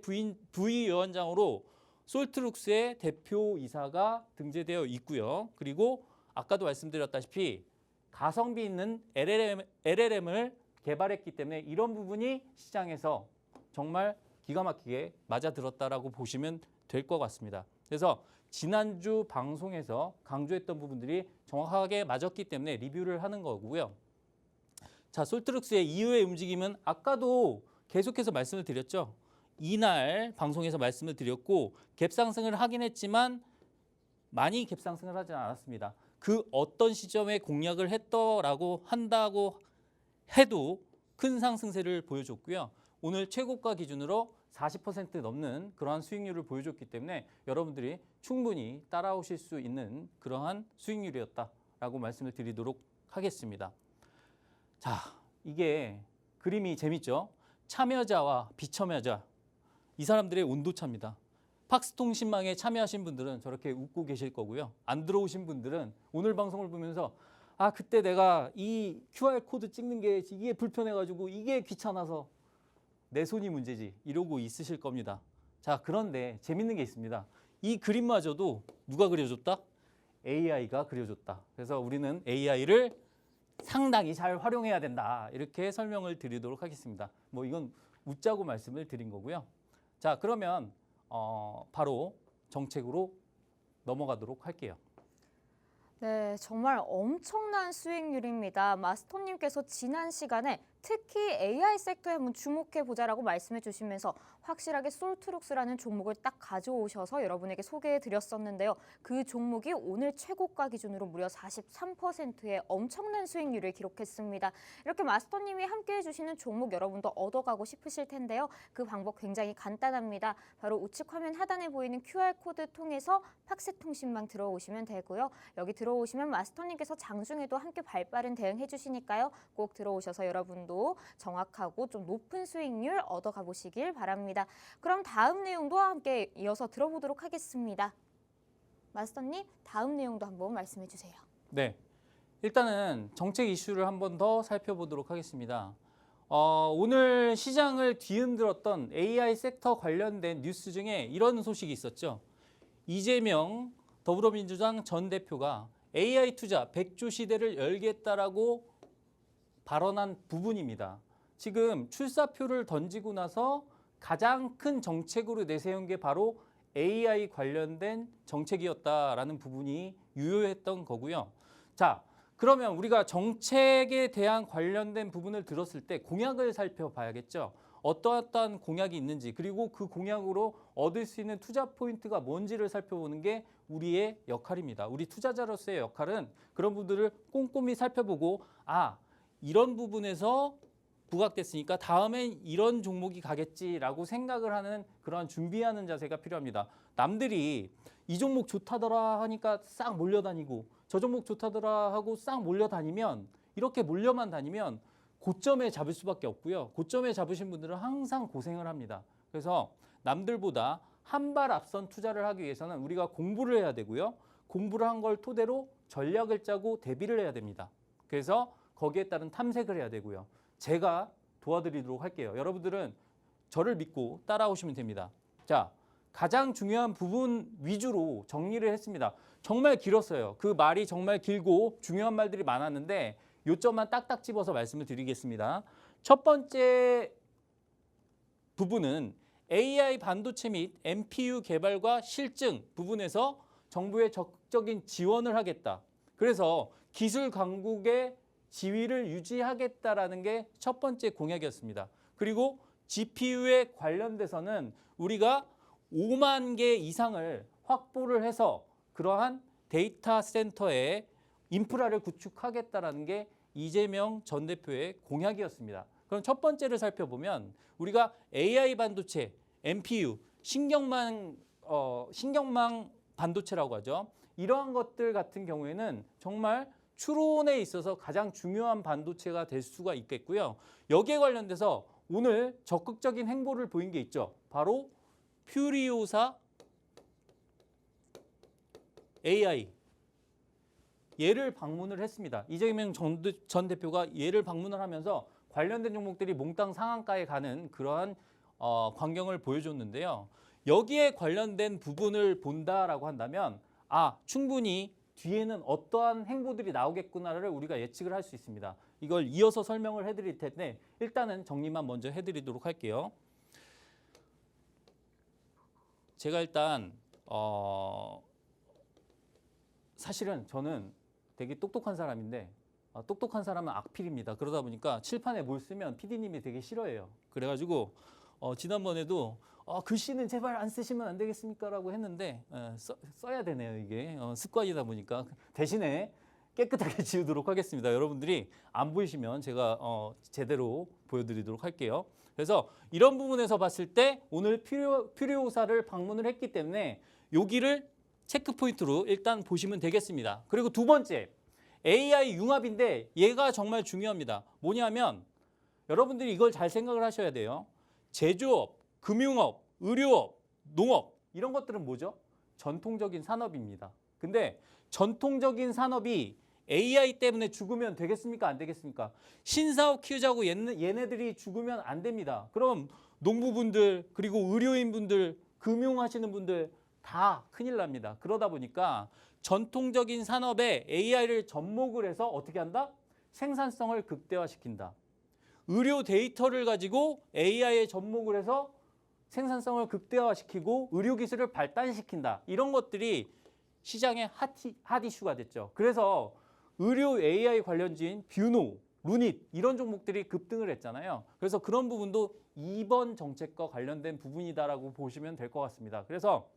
부위원장으로 솔트룩스의 대표이사가 등재되어 있고요. 그리고 아까도 말씀드렸다시피 가성비 있는 LLM을 개발했기 때문에 이런 부분이 시장에서 정말 기가 막히게 맞아들었다라고 보시면 될 것 같습니다. 그래서 지난주 방송에서 강조했던 부분들이 정확하게 맞았기 때문에 리뷰를 하는 거고요. 자, 솔트룩스의 이후의 움직임은 아까도 계속해서 말씀을 드렸죠. 이날 방송에서 말씀을 드렸고 갭상승을 하긴 했지만 많이 갭상승을 하지 않았습니다. 그 어떤 시점에 공략을 한다고 해도 큰 상승세를 보여줬고요. 오늘 최고가 기준으로 40% 넘는 그러한 수익률을 보여줬기 때문에 여러분들이 충분히 따라오실 수 있는 그러한 수익률이었다라고 말씀을 드리도록 하겠습니다. 자, 이게 그림이 재밌죠? 참여자와 비참여자, 이 사람들의 온도차입니다. 팍스통신망에 참여하신 분들은 저렇게 웃고 계실 거고요. 안 들어오신 분들은 오늘 방송을 보면서 아, 그때 내가 이 QR코드 찍는 게 이게 불편해가지고 이게 귀찮아서 내 손이 문제지 이러고 있으실 겁니다. 자, 그런데 재밌는 게 있습니다. 이 그림마저도 누가 그려줬다? AI가 그려줬다. 그래서 우리는 AI를 상당히 잘 활용해야 된다. 이렇게 설명을 드리도록 하겠습니다. 뭐 이건 웃자고 말씀을 드린 거고요. 자, 그러면 바로 정책으로 넘어가도록 할게요. 네, 정말 엄청난 수익률입니다. 마스터님께서 지난 시간에 특히 AI 섹터에 한번 주목해보자라고 말씀해 주시면서 확실하게 솔트룩스라는 종목을 딱 가져오셔서 여러분에게 소개해드렸었는데요. 그 종목이 오늘 최고가 기준으로 무려 43%의 엄청난 수익률을 기록했습니다. 이렇게 마스터님이 함께해 주시는 종목 여러분도 얻어가고 싶으실 텐데요. 그 방법 굉장히 간단합니다. 바로 우측 화면 하단에 보이는 QR코드 통해서 팍스통신망 들어오시면 되고요. 여기 들어오시면 마스터님께서 장중에도 함께 발빠른 대응해 주시니까요. 꼭 들어오셔서 여러분도 정확하고 좀 높은 수익률 얻어가 보시길 바랍니다. 그럼 다음 내용도 함께 이어서 들어보도록 하겠습니다. 마스터님, 다음 내용도 한번 말씀해 주세요. 네, 일단은 정책 이슈를 한 번 더 살펴보도록 하겠습니다. 오늘 시장을 뒤흔들었던 AI 섹터 관련된 뉴스 중에 이런 소식이 있었죠. 이재명 더불어민주당 전 대표가 AI 투자 100조 시대를 열겠다라고 발언한 부분입니다. 지금 출사표를 던지고 나서 가장 큰 정책으로 내세운 게 바로 AI 관련된 정책이었다라는 부분이 유효했던 거고요. 자, 그러면 우리가 정책에 대한 관련된 부분을 들었을 때 공약을 살펴봐야겠죠. 어떠한 공약이 있는지, 그리고 그 공약으로 얻을 수 있는 투자 포인트가 뭔지를 살펴보는 게 우리의 역할입니다. 우리 투자자로서의 역할은 그런 부분들을 꼼꼼히 살펴보고 이런 부분에서 부각됐으니까 다음엔 이런 종목이 가겠지라고 생각을 하는 그런 준비하는 자세가 필요합니다. 남들이 이 종목 좋다더라 하니까 싹 몰려다니고 저 종목 좋다더라 하고 싹 몰려다니면 이렇게 몰려만 다니면 고점에 잡을 수밖에 없고요. 고점에 잡으신 분들은 항상 고생을 합니다. 그래서 남들보다 한 발 앞선 투자를 하기 위해서는 우리가 공부를 해야 되고요. 공부를 한 걸 토대로 전략을 짜고 대비를 해야 됩니다. 그래서 거기에 따른 탐색을 해야 되고요. 제가 도와드리도록 할게요. 여러분들은 저를 믿고 따라오시면 됩니다. 자, 가장 중요한 부분 위주로 정리를 했습니다. 정말 길었어요. 그 말이 정말 길고 중요한 말들이 많았는데 요점만 딱딱 집어서 말씀을 드리겠습니다. 첫 번째 부분은 AI 반도체 및 NPU 개발과 실증 부분에서 정부의 적극적인 지원을 하겠다. 그래서 기술 강국의 지위를 유지하겠다라는 게 첫 번째 공약이었습니다. 그리고 GPU에 관련돼서는 우리가 5만 개 이상을 확보를 해서 그러한 데이터 센터의 인프라를 구축하겠다라는 게 이재명 전 대표의 공약이었습니다. 그럼 첫 번째를 살펴보면 우리가 AI 반도체, NPU, 신경망 반도체라고 하죠. 이러한 것들 같은 경우에는 정말 추론에 있어서 가장 중요한 반도체가 될 수가 있겠고요. 여기에 관련돼서 오늘 적극적인 행보를 보인 게 있죠. 바로 퓨리오사 AI. 얘를 방문을 했습니다. 이재명 전 대표가 얘를 방문을 하면서 관련된 종목들이 몽땅 상한가에 가는 그러한 광경을 보여줬는데요. 여기에 관련된 부분을 본다라고 한다면 충분히 뒤에는 어떠한 행보들이 나오겠구나를 우리가 예측을 할 수 있습니다. 이걸 이어서 설명을 해드릴 텐데 일단은 정리만 먼저 해드리도록 할게요. 제가 일단 사실은 저는 되게 똑똑한 사람인데 똑똑한 사람은 악필입니다. 그러다 보니까 칠판에 뭘 쓰면 PD님이 되게 싫어해요. 그래가지고 지난번에도 글씨는 제발 안 쓰시면 안 되겠습니까? 라고 했는데 써야 되네요. 이게 습관이다 보니까 대신에 깨끗하게 지우도록 하겠습니다. 여러분들이 안 보이시면 제가 제대로 보여드리도록 할게요. 그래서 이런 부분에서 봤을 때 오늘 퓨리오사를 방문을 했기 때문에 여기를 체크포인트로 일단 보시면 되겠습니다. 그리고 두 번째, AI 융합인데 얘가 정말 중요합니다. 뭐냐면 여러분들이 이걸 잘 생각을 하셔야 돼요. 제조업, 금융업, 의료업, 농업 이런 것들은 뭐죠? 전통적인 산업입니다. 근데 전통적인 산업이 AI 때문에 죽으면 되겠습니까? 안 되겠습니까? 신사업 키우자고 얘네들이 죽으면 안 됩니다. 그럼 농부분들 그리고 의료인분들, 금융하시는 분들 다 큰일 납니다. 그러다 보니까 전통적인 산업에 AI를 접목을 해서 어떻게 한다? 생산성을 극대화시킨다. 의료 데이터를 가지고 AI에 접목을 해서 생산성을 극대화시키고 의료기술을 발달시킨다. 이런 것들이 시장의 핫 이슈가 됐죠. 그래서 의료 AI 관련주인 뷰노, 루닛 이런 종목들이 급등을 했잖아요. 그래서 그런 부분도 이번 정책과 관련된 부분이다라고 보시면 될 것 같습니다. 그래서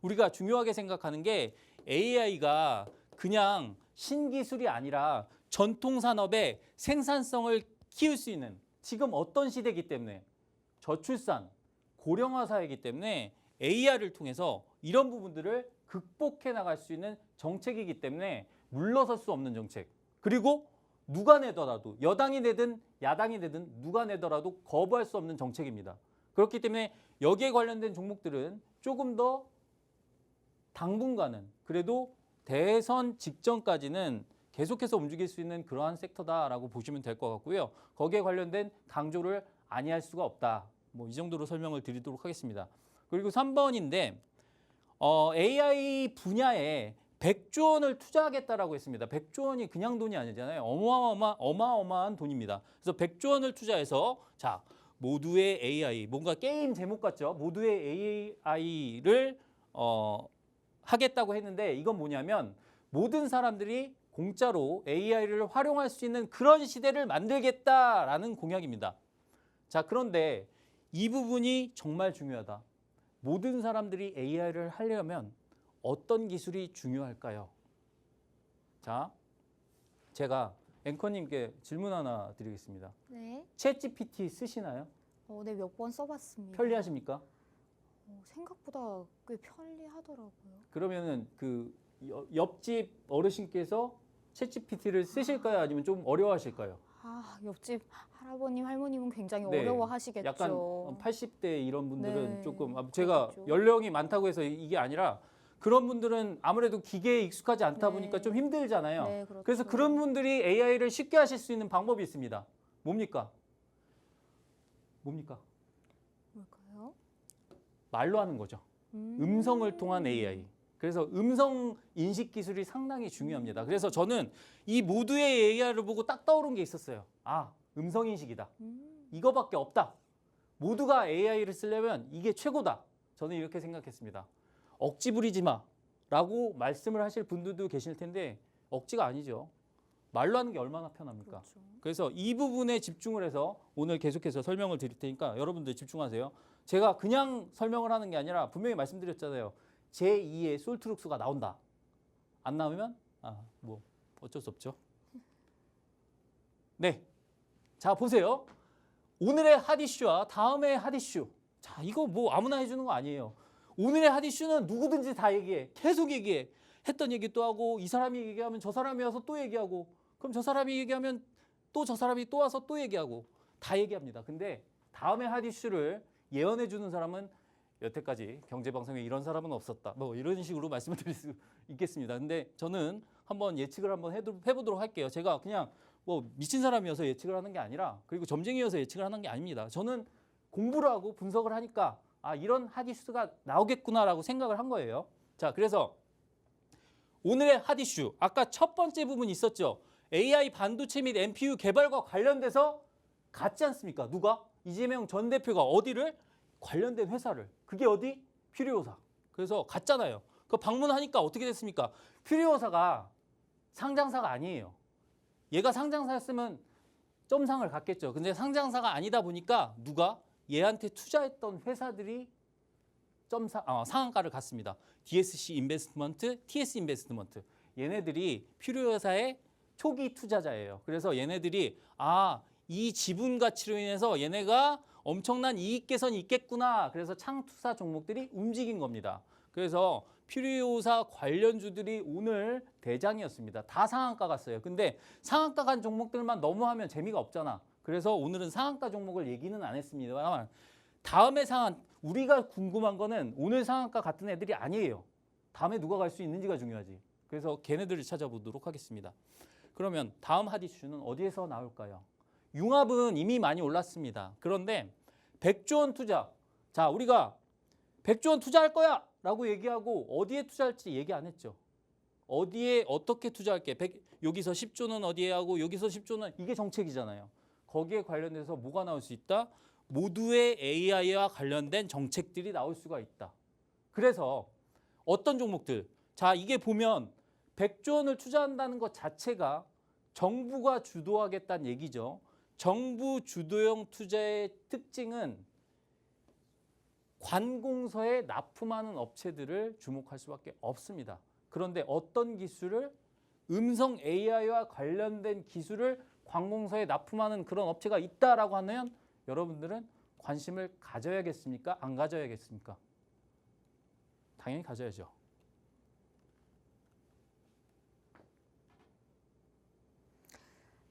우리가 중요하게 생각하는 게 AI가 그냥 신기술이 아니라 전통 산업의 생산성을 키울 수 있는 지금 어떤 시대이기 때문에 저출산, 고령화 사회이기 때문에 AI를 통해서 이런 부분들을 극복해 나갈 수 있는 정책이기 때문에 물러설 수 없는 정책. 그리고 누가 내더라도 여당이 내든 야당이 내든 누가 내더라도 거부할 수 없는 정책입니다. 그렇기 때문에 여기에 관련된 종목들은 조금 더 당분간은 그래도 대선 직전까지는 계속해서 움직일 수 있는 그러한 섹터다라고 보시면 될 것 같고요. 거기에 관련된 강조를 아니할 수가 없다. 뭐 이 정도로 설명을 드리도록 하겠습니다. 그리고 3번인데 AI 분야에 100조 원을 투자하겠다라고 했습니다. 100조 원이 그냥 돈이 아니잖아요. 어마어마한 돈입니다. 그래서 100조 원을 투자해서 자, 모두의 AI, 뭔가 게임 제목 같죠? 모두의 AI를 하겠다고 했는데 이건 뭐냐면 모든 사람들이 공짜로 AI를 활용할 수 있는 그런 시대를 만들겠다라는 공약입니다. 자, 그런데 이 부분이 정말 중요하다. 모든 사람들이 AI를 하려면 어떤 기술이 중요할까요? 자, 제가 앵커님께 질문 하나 드리겠습니다. 네. 챗 GPT 쓰시나요? 네, 몇 번 써봤습니다. 편리하십니까? 생각보다 꽤 편리하더라고요. 그러면은 그 옆집 어르신께서 챗 GPT를 쓰실까요? 아니면 좀 어려워하실까요? 옆집 할아버님, 할머님은 굉장히 네, 어려워하시겠죠. 약간 80대 이런 분들은 네, 조금 제가 그렇겠죠. 연령이 많다고 해서 이게 아니라 그런 분들은 아무래도 기계에 익숙하지 않다 네. 보니까 좀 힘들잖아요. 네, 그렇죠. 그래서 그런 분들이 AI를 쉽게 하실 수 있는 방법이 있습니다. 뭡니까? 뭘까요? 말로 하는 거죠. 음성을 통한 AI. 그래서 음성 인식 기술이 상당히 중요합니다. 그래서 저는 이 모두의 AI를 보고 딱 떠오른 게 있었어요. 음성 인식이다. 이거밖에 없다. 모두가 AI를 쓰려면 이게 최고다. 저는 이렇게 생각했습니다. 억지 부리지 마라고 말씀을 하실 분들도 계실 텐데 억지가 아니죠. 말로 하는 게 얼마나 편합니까? 그렇죠. 그래서 이 부분에 집중을 해서 오늘 계속해서 설명을 드릴 테니까 여러분들 집중하세요. 제가 그냥 설명을 하는 게 아니라 분명히 말씀드렸잖아요. 제2의 솔트룩스가 나온다. 안 나오면 뭐 어쩔 수 없죠. 네, 자 보세요. 오늘의 핫 이슈와 다음의 핫 이슈. 자, 이거 뭐 아무나 해주는 거 아니에요. 오늘의 핫 이슈는 누구든지 다 얘기해. 계속 얘기해. 했던 얘기 또 하고 이 사람이 얘기하면 저 사람이 와서 또 얘기하고 그럼 저 사람이 얘기하면 또 저 사람이 또 와서 또 얘기하고 다 얘기합니다. 근데 다음의 핫 이슈를 예언해 주는 사람은 여태까지 경제방송에 이런 사람은 없었다. 뭐 이런 식으로 말씀을 드릴 수 있겠습니다. 근데 저는 한번 예측을 한번 해보도록 할게요. 제가 그냥 뭐 미친 사람이어서 예측을 하는 게 아니라 그리고 점쟁이여서 예측을 하는 게 아닙니다. 저는 공부를 하고 분석을 하니까 이런 핫 이슈가 나오겠구나라고 생각을 한 거예요. 자, 그래서 오늘의 핫 이슈 아까 첫 번째 부분 있었죠. AI 반도체 및 NPU 개발과 관련돼서 같지 않습니까? 누가? 이재명 전 대표가 어디를? 관련된 회사를. 그게 어디? 퓨리오사. 그래서 갔잖아요. 그 방문하니까 어떻게 됐습니까? 퓨리오사가 상장사가 아니에요. 얘가 상장사였으면 점상을 갔겠죠. 근데 상장사가 아니다 보니까 누가? 얘한테 투자했던 회사들이 상한가를 갔습니다. DSC 인베스트먼트, TS 인베스트먼트. 얘네들이 퓨리오사의 초기 투자자예요. 그래서 얘네들이 이 지분 가치로 인해서 얘네가 엄청난 이익 개선이 있겠구나. 그래서 창투사 종목들이 움직인 겁니다. 그래서 퓨리오사 관련주들이 오늘 대장이었습니다. 다 상한가 갔어요. 근데 상한가 간 종목들만 너무 하면 재미가 없잖아. 그래서 오늘은 상한가 종목을 얘기는 안 했습니다만 다음에 우리가 궁금한 거는 오늘 상한가 같은 애들이 아니에요. 다음에 누가 갈 수 있는지가 중요하지. 그래서 걔네들을 찾아보도록 하겠습니다. 그러면 다음 핫 이슈는 어디에서 나올까요? 융합은 이미 많이 올랐습니다. 그런데 100조 원 투자. 자, 우리가 100조 원 투자할 거야 라고 얘기하고 어디에 투자할지 얘기 안 했죠. 어디에 어떻게 투자할게. 여기서 10조는 어디에 하고 여기서 10조는 이게 정책이잖아요. 거기에 관련돼서 뭐가 나올 수 있다? 모두의 AI와 관련된 정책들이 나올 수가 있다. 그래서 어떤 종목들? 자, 이게 보면 100조 원을 투자한다는 것 자체가 정부가 주도하겠다는 얘기죠. 정부 주도형 투자의 특징은 관공서에 납품하는 업체들을 주목할 수밖에 없습니다. 그런데 어떤 기술을 음성 AI와 관련된 기술을 관공서에 납품하는 그런 업체가 있다라고 하면 여러분들은 관심을 가져야겠습니까? 안 가져야겠습니까? 당연히 가져야죠.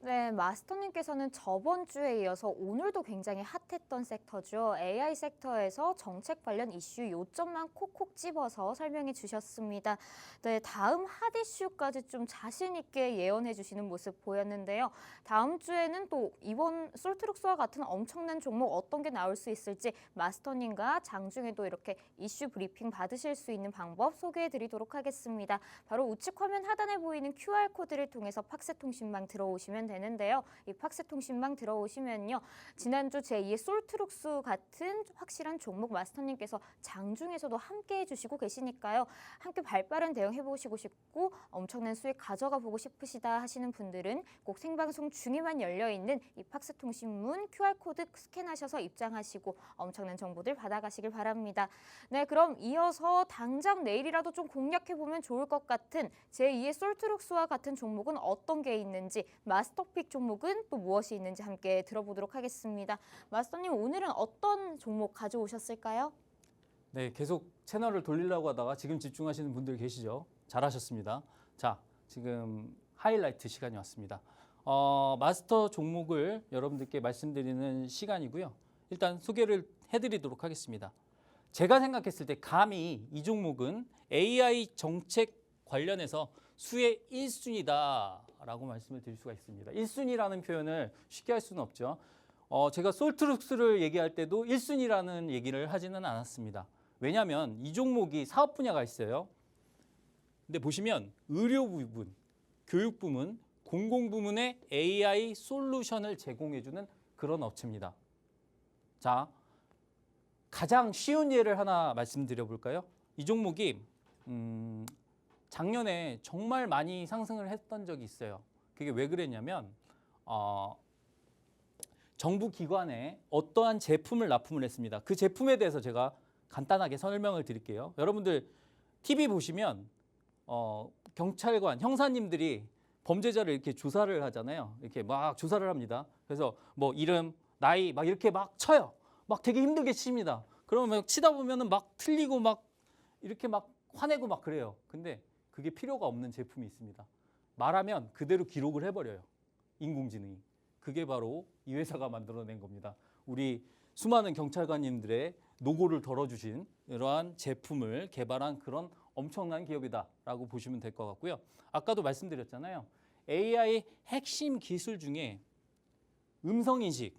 네, 마스터님께서는 저번 주에 이어서 오늘도 굉장히 핫했던 섹터죠. AI 섹터에서 정책 관련 이슈 요점만 콕콕 집어서 설명해 주셨습니다. 네, 다음 핫 이슈까지 좀 자신 있게 예언해 주시는 모습 보였는데요. 다음 주에는 또 이번 솔트룩스와 같은 엄청난 종목 어떤 게 나올 수 있을지 마스터님과 장중에도 이렇게 이슈 브리핑 받으실 수 있는 방법 소개해 드리도록 하겠습니다. 바로 우측 화면 하단에 보이는 QR코드를 통해서 팍스통신망 들어오시면 되는데요. 이 팍스통신망 들어오시면요. 지난주 제2의 솔트룩스 같은 확실한 종목 마스터님께서 장중에서도 함께 해주시고 계시니까요. 함께 발빠른 대응해보시고 싶고 엄청난 수익 가져가 보고 싶으시다 하시는 분들은 꼭 생방송 중에만 열려있는 이 팍스통신문 QR코드 스캔하셔서 입장하시고 엄청난 정보들 받아가시길 바랍니다. 네, 그럼 이어서 당장 내일이라도 좀 공략해보면 좋을 것 같은 제2의 솔트룩스와 같은 종목은 어떤 게 있는지 마스터픽 종목은 또 무엇이 있는지 함께 들어보도록 하겠습니다. 마스터님 오늘은 어떤 종목 가져오셨을까요? 네, 계속 채널을 돌리려고 하다가 지금 집중하시는 분들 계시죠? 잘하셨습니다. 자, 지금 하이라이트 시간이 왔습니다. 마스터 종목을 여러분들께 말씀드리는 시간이고요. 일단 소개를 해드리도록 하겠습니다. 제가 생각했을 때 감히 이 종목은 AI 정책 관련해서 수의 1순위다라고 말씀을 드릴 수가 있습니다. 1순위라는 표현을 쉽게 할 수는 없죠. 제가 솔트룩스를 얘기할 때도 1순위라는 얘기를 하지는 않았습니다. 왜냐하면 이 종목이 사업 분야가 있어요. 근데 보시면 의료 부분, 교육 부문, 공공 부문에 AI 솔루션을 제공해주는 그런 업체입니다. 자, 가장 쉬운 예를 하나 말씀드려 볼까요? 이 종목이 작년에 정말 많이 상승을 했던 적이 있어요. 그게 왜 그랬냐면 정부 기관에 어떠한 제품을 납품을 했습니다. 그 제품에 대해서 제가 간단하게 설명을 드릴게요. 여러분들 TV 보시면 경찰관, 형사님들이 범죄자를 이렇게 조사를 하잖아요. 이렇게 막 조사를 합니다. 그래서 뭐 이름, 나이 막 이렇게 막 쳐요. 막 되게 힘들게 칩니다. 그러면 막 치다 보면은 막 틀리고 막 이렇게 막 화내고 막 그래요. 근데 그게 필요가 없는 제품이 있습니다. 말하면 그대로 기록을 해버려요. 인공지능이. 그게 바로 이 회사가 만들어낸 겁니다. 우리 수많은 경찰관님들의 노고를 덜어주신 이러한 제품을 개발한 그런 엄청난 기업이다라고 보시면 될 것 같고요. 아까도 말씀드렸잖아요. AI 핵심 기술 중에 음성인식,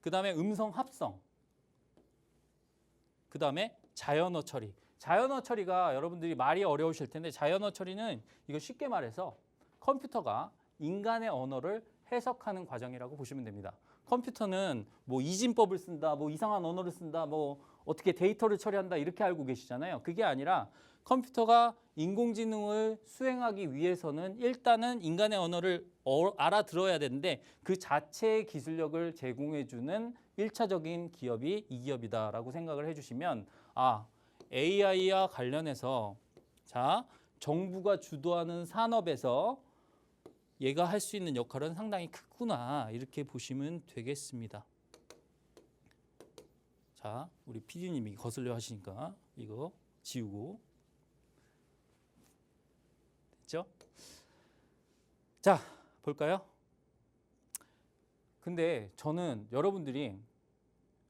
그 다음에 음성 합성, 그 다음에 자연어 처리. 자연어 처리가 여러분들이 말이 어려우실 텐데 자연어 처리는 이거 쉽게 말해서 컴퓨터가 인간의 언어를 해석하는 과정이라고 보시면 됩니다. 컴퓨터는 뭐 이진법을 쓴다, 뭐 이상한 언어를 쓴다, 뭐 어떻게 데이터를 처리한다 이렇게 알고 계시잖아요. 그게 아니라 컴퓨터가 인공지능을 수행하기 위해서는 일단은 인간의 언어를 알아들어야 되는데 그 자체의 기술력을 제공해주는 1차적인 기업이 이 기업이다라고 생각을 해주시면 AI와 관련해서 자 정부가 주도하는 산업에서 얘가 할 수 있는 역할은 상당히 크구나 이렇게 보시면 되겠습니다. 자, 우리 PD님이 거슬려 하시니까 이거 지우고 됐죠? 자, 볼까요? 근데 저는 여러분들이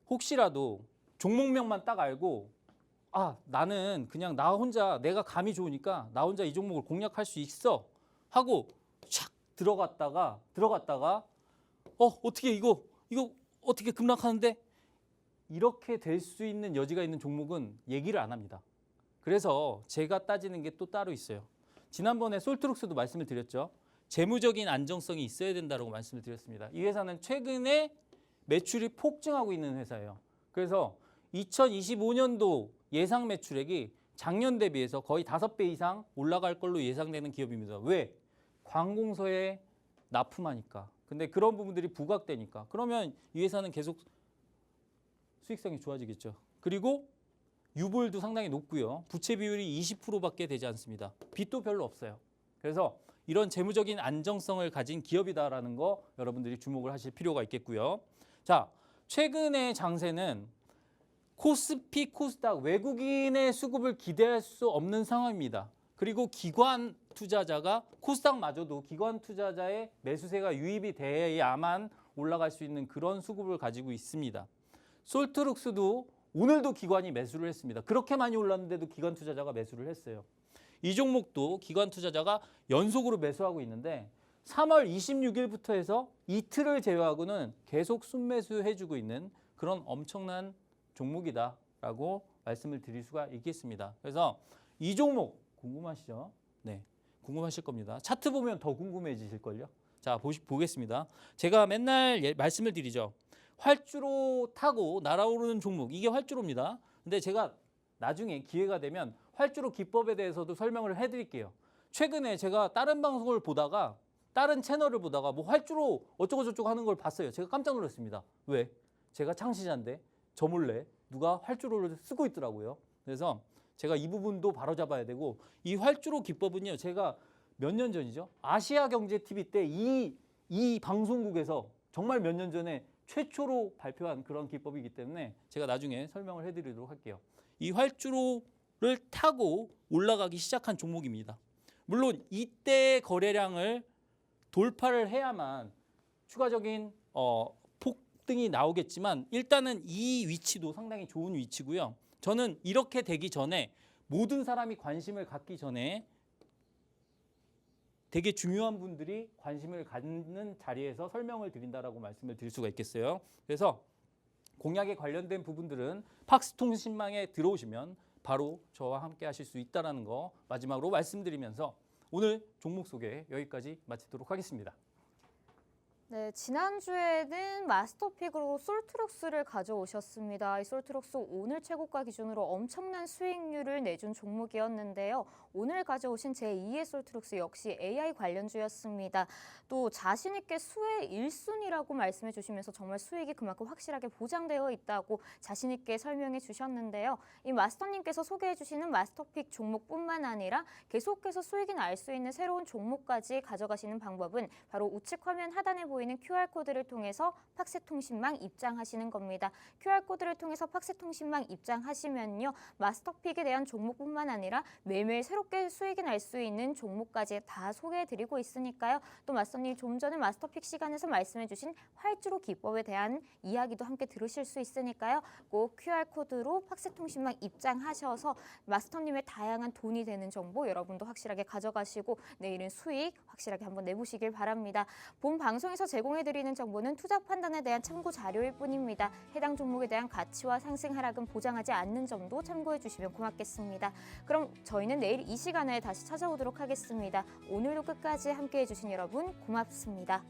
혹시라도 종목명만 딱 알고 나는 그냥 나 혼자 내가 감이 좋으니까 나 혼자 이 종목을 공략할 수 있어 하고 촥 들어갔다가 어떻게 이거 어떻게 급락하는데 이렇게 될 수 있는 여지가 있는 종목은 얘기를 안 합니다. 그래서 제가 따지는 게 또 따로 있어요. 지난번에 솔트룩스도 말씀을 드렸죠. 재무적인 안정성이 있어야 된다고 말씀을 드렸습니다. 이 회사는 최근에 매출이 폭증하고 있는 회사예요. 그래서 2025년도 예상 매출액이 작년 대비해서 거의 5배 이상 올라갈 걸로 예상되는 기업입니다. 왜? 관공서에 납품하니까. 근데 그런 부분들이 부각되니까. 그러면 이 회사는 계속 수익성이 좋아지겠죠. 그리고 유보율도 상당히 높고요. 부채 비율이 20%밖에 되지 않습니다. 빚도 별로 없어요. 그래서 이런 재무적인 안정성을 가진 기업이다라는 거 여러분들이 주목을 하실 필요가 있겠고요. 자, 최근의 장세는 코스피, 코스닥 외국인의 수급을 기대할 수 없는 상황입니다. 그리고 기관 투자자가 코스닥마저도 기관 투자자의 매수세가 유입이 돼야만 올라갈 수 있는 그런 수급을 가지고 있습니다. 솔트룩스도 오늘도 기관이 매수를 했습니다. 그렇게 많이 올랐는데도 기관 투자자가 매수를 했어요. 이 종목도 기관 투자자가 연속으로 매수하고 있는데 3월 26일부터 해서 이틀을 제외하고는 계속 순매수해주고 있는 그런 엄청난 종목이다라고 말씀을 드릴 수가 있겠습니다. 그래서 이 종목 궁금하시죠? 네, 궁금하실 겁니다. 차트 보면 더 궁금해지실걸요? 자, 보겠습니다. 제가 맨날 말씀을 드리죠. 활주로 타고 날아오르는 종목, 이게 활주로입니다. 근데 제가 나중에 기회가 되면 활주로 기법에 대해서도 설명을 해드릴게요. 최근에 제가 다른 방송을 보다가 다른 채널을 보다가 뭐 활주로 어쩌고저쩌고 하는 걸 봤어요. 제가 깜짝 놀랐습니다. 왜? 제가 창시자인데 저 몰래 누가 활주로를 쓰고 있더라고요. 그래서 제가 이 부분도 바로잡아야 되고, 이 활주로 기법은요, 제가 몇 년 전이죠? 아시아경제TV 때 이 방송국에서 정말 몇 년 전에 최초로 발표한 그런 기법이기 때문에 제가 나중에 설명을 해드리도록 할게요. 이 활주로를 타고 올라가기 시작한 종목입니다. 물론 이때 거래량을 돌파를 해야만 추가적인 폭등이 나오겠지만 일단은 이 위치도 상당히 좋은 위치고요. 저는 이렇게 되기 전에 모든 사람이 관심을 갖기 전에 되게 중요한 분들이 관심을 갖는 자리에서 설명을 드린다라고 말씀을 드릴 수가 있겠어요. 그래서 공약에 관련된 부분들은 팍스통신망에 들어오시면 바로 저와 함께 하실 수 있다는 거 마지막으로 말씀드리면서 오늘 종목 소개 여기까지 마치도록 하겠습니다. 네, 지난주에는 마스터픽으로 솔트룩스를 가져오셨습니다. 이 솔트룩스 오늘 최고가 기준으로 엄청난 수익률을 내준 종목이었는데요. 오늘 가져오신 제2의 솔트룩스 역시 AI 관련주였습니다. 또 자신 있게 수혜 1순위라고 말씀해 주시면서 정말 수익이 그만큼 확실하게 보장되어 있다고 자신 있게 설명해 주셨는데요. 이 마스터님께서 소개해 주시는 마스터픽 종목뿐만 아니라 계속해서 수익이 날 수 있는 새로운 종목까지 가져가시는 방법은 바로 우측 화면 하단에 보이는 QR코드를 통해서 팍스통신망 입장하시는 겁니다. QR코드를 통해서 팍스통신망 입장하시면요. 마스터픽에 대한 종목뿐만 아니라 매일매일 새롭게 수익이 날 수 있는 종목까지 다 소개해드리고 있으니까요. 또 마스터님 좀 전에 마스터픽 시간에서 말씀해주신 활주로 기법에 대한 이야기도 함께 들으실 수 있으니까요. 꼭 QR코드로 팍스통신망 입장하셔서 마스터님의 다양한 돈이 되는 정보 여러분도 확실하게 가져가시고 내일은 수익 확실하게 한번 내보시길 바랍니다. 본 방송에서 제공해드리는 정보는 투자 판단에 대한 참고 자료일 뿐입니다. 해당 종목에 대한 가치와 상승 하락은 보장하지 않는 점도 참고해 주시면 고맙겠습니다. 그럼 저희는 내일 이 시간에 다시 찾아오도록 하겠습니다. 오늘도 끝까지 함께해 주신 여러분 고맙습니다.